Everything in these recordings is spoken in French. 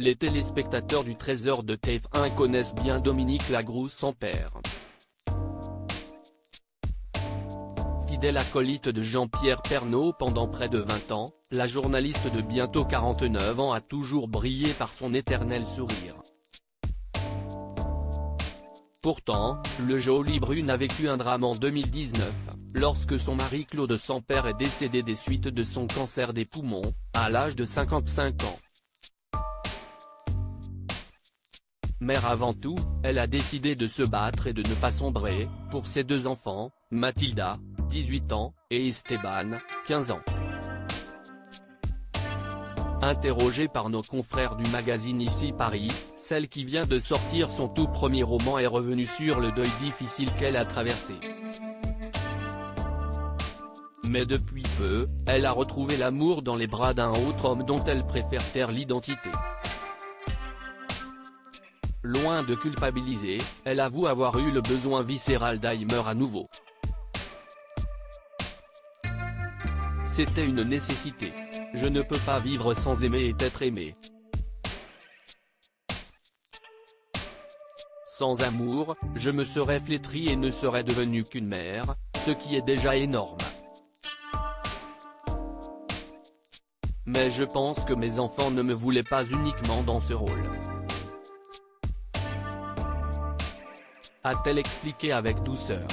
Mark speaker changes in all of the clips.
Speaker 1: Les téléspectateurs du Trésor de TF1 connaissent bien Dominique Lagrousse sans père. Fidèle acolyte de Jean-Pierre Pernaut pendant près de 20 ans, la journaliste de bientôt 49 ans a toujours brillé par son éternel sourire. Pourtant, le Jolie Brune a vécu un drame en 2019, lorsque son mari Claude Sampère est décédé des suites de son cancer des poumons, à l'âge de 55 ans. Mère avant tout, elle a décidé de se battre et de ne pas sombrer, pour ses deux enfants, Mathilda, 18 ans, et Esteban, 15 ans. Interrogée par nos confrères du magazine Ici Paris, celle qui vient de sortir son tout premier roman est revenue sur le deuil difficile qu'elle a traversé. Mais depuis peu, elle a retrouvé l'amour dans les bras d'un autre homme dont elle préfère taire l'identité. Loin de culpabiliser, elle avoue avoir eu le besoin viscéral d'Alzheimer à nouveau. C'était une nécessité. Je ne peux pas vivre sans aimer et être aimé. Sans amour, je me serais flétrie et ne serais devenue qu'une mère, ce qui est déjà énorme. Mais je pense que mes enfants ne me voulaient pas uniquement dans ce rôle. A-t-elle expliqué avec douceur.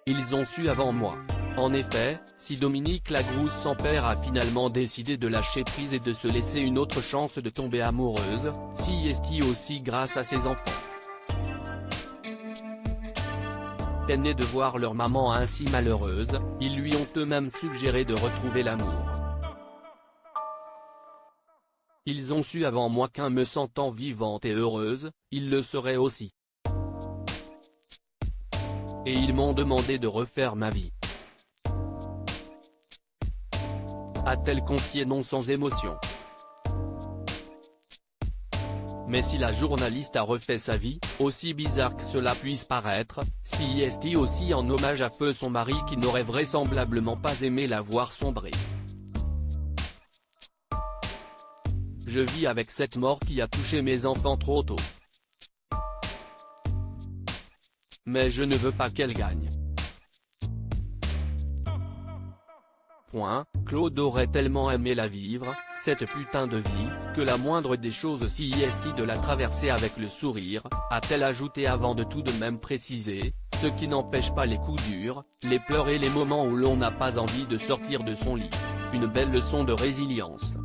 Speaker 1: Ils ont su avant moi. En effet, si Dominique Lagrousse sans père a finalement décidé de lâcher prise et de se laisser une autre chance de tomber amoureuse, si est-il aussi grâce à ses enfants. Peinés de voir leur maman ainsi malheureuse, ils lui ont eux-mêmes suggéré de retrouver l'amour. Ils ont su avant moi qu'en me sentant vivante et heureuse, ils le seraient aussi. Et ils m'ont demandé de refaire ma vie. A-t-elle confié non sans émotion. Mais si la journaliste a refait sa vie, aussi bizarre que cela puisse paraître, si est aussi en hommage à feu son mari qui n'aurait vraisemblablement pas aimé la voir sombrer. Je vis avec cette mort qui a touché mes enfants trop tôt. Mais je ne veux pas qu'elle gagne. Claude aurait tellement aimé la vivre, cette putain de vie, que la moindre des choses si est de la traverser avec le sourire, a-t-elle ajouté avant de tout de même préciser, ce qui n'empêche pas les coups durs, les pleurs et les moments où l'on n'a pas envie de sortir de son lit. Une belle leçon de résilience.